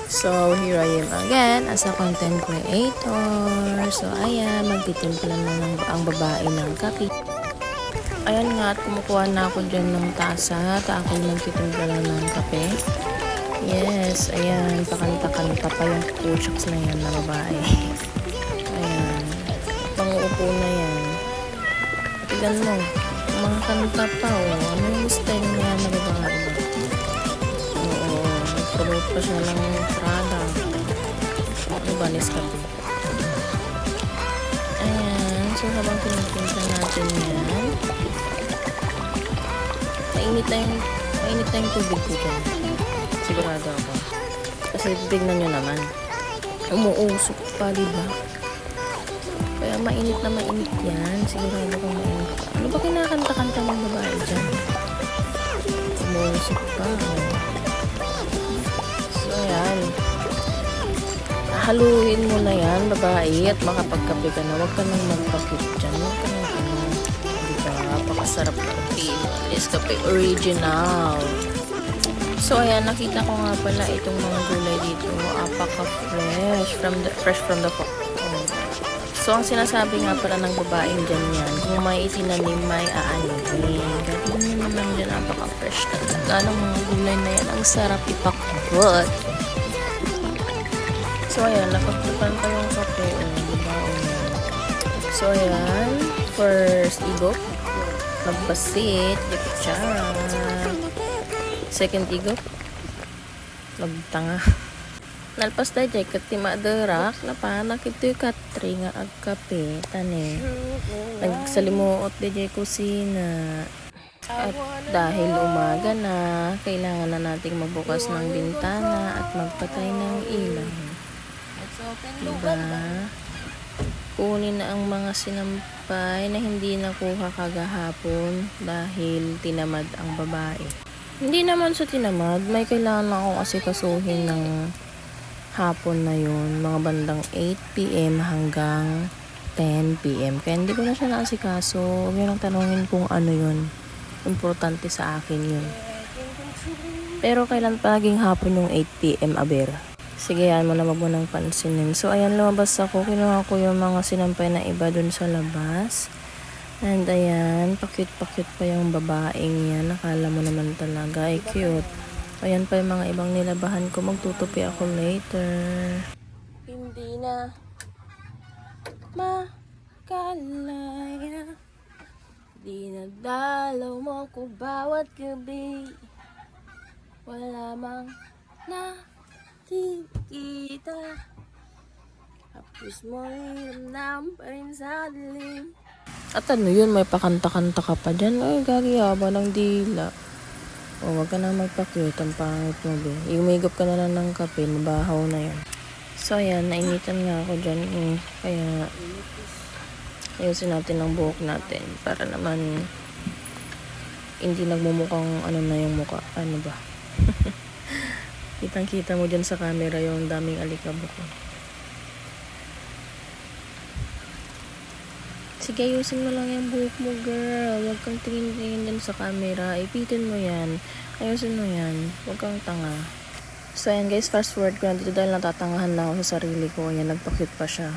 So, here I am again as a content creator. So, ayan, magtitimpla na ang babae ng kape. Ayan nga, at kumukuha na ako dyan ng tasa. At ako magtitimpla na ng kape. Yes, ayan, pakanta-kanta pa yung puchaks na yan na babae. Ayan, panguupo na yan. Tignan mo, mga kanta pa, oh. Ano yung style niya na babae ba? Pulot pa siya ng Prada. Ano ba, Nescafe? Ayan. So, habang pinagpinta natin yan, mainit na yung tubig ko dyan. Sigurado ako. Kasi tignan nyo naman. Umuusok pa, diba? Kaya mainit na mainit yan. Sigurado kong mainit pa. Ano ba kinakanta-kanta ng babae dyan? Umuusok pa, oh. Ayan. Haluin mo na yan, babae, at makapagkape ka na. Huwag ka nang magpakit dyan. Huwag ka nang diba? Pakasarap na kape. Nescafe Original. So, ayan. Nakita ko nga pala itong mga gulay dito. Apaka-fresh. Fresh from the farm. So, ang sinasabi nga pala ng babaeng dyan yan, kung may itinanim, may aanibin. Gagawin nyo naman dyan, apaka-fresh talaga ng mga gulay na yan. Ang sarap ipakbot. So, ayan, nakapagpan pa yung kape. Diba? So, ayan, first igop, magbasit, di kutsara. Second igop, magtanga. Nalpas tayo dyan, katimaderak, na pa, nakito yung katri nga agkape, tani. Nagsalimuot dyan kusina. At dahil umaga na, kailangan na nating magbukas ng bintana at magpatay ng ilaw. Diba? Kunin na ang mga sinampay na hindi nakuha kagahapon dahil tinamad ang babae. Hindi naman sa tinamad, may kailangan akong asikasuhin ng hapon na yun, mga bandang 8 PM hanggang 10 PM. Kaya hindi ko na siya naasikaso. Huwag nyo lang tanongin kung ano yun. Importante sa akin yun. Pero kailan palaging hapon yung 8 PM, aber? Sige, yan mo na wag mo nang pansinin. So, ayan, lumabas ako. Kinuha ko yung mga sinampay na iba dun sa labas. And ayan, pakit-pakit pa yung babaeng yan. Nakala mo naman talaga, ay cute. Ayan pa yung mga ibang nilabahan ko. Magtutupi ako later. Hindi na makalaya. Di na dalaw mo ko bawat gabi. Wala mang nakikita. Hapos mo hiram pa rin sa dilim. At ano yun, may pakanta-kanta ka pa dyan. Ay, gagiyaba ng dila. O, wag ka na magpakit. Ang pangit mo, be. Umigop ka na lang ng kape. Mabahaw na yan. So, ayan. Nainitan nga ako dyan. Kaya, ayusin natin ang buhok natin. Para naman, hindi nagmumukhang ano na yung mukha. Ano ba? Kitang-kita mo dyan sa camera yung daming alikabok ko. Sige, ayusin mo lang yung buhok mo, girl. Huwag kang tingin-tingin dyan sa camera. Ipitin mo yan. Ayusin mo yan. Huwag kang tanga. So, ayan guys, fast forward ko na dito dahil natatangahan na ako sa sarili ko. Ayan, nagpakit pa siya.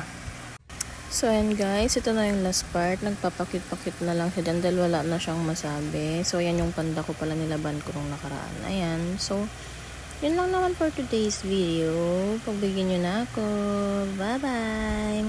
So, ayan guys, ito na yung last part. Nagpapakit-pakit na lang siya dyan dahil wala na siyang masabi. So, ayan yung panda ko pala nilaban ko nung nakaraan. Ayan. So, yun lang naman for today's video. Pagbigyan nyo na ako. Bye-bye!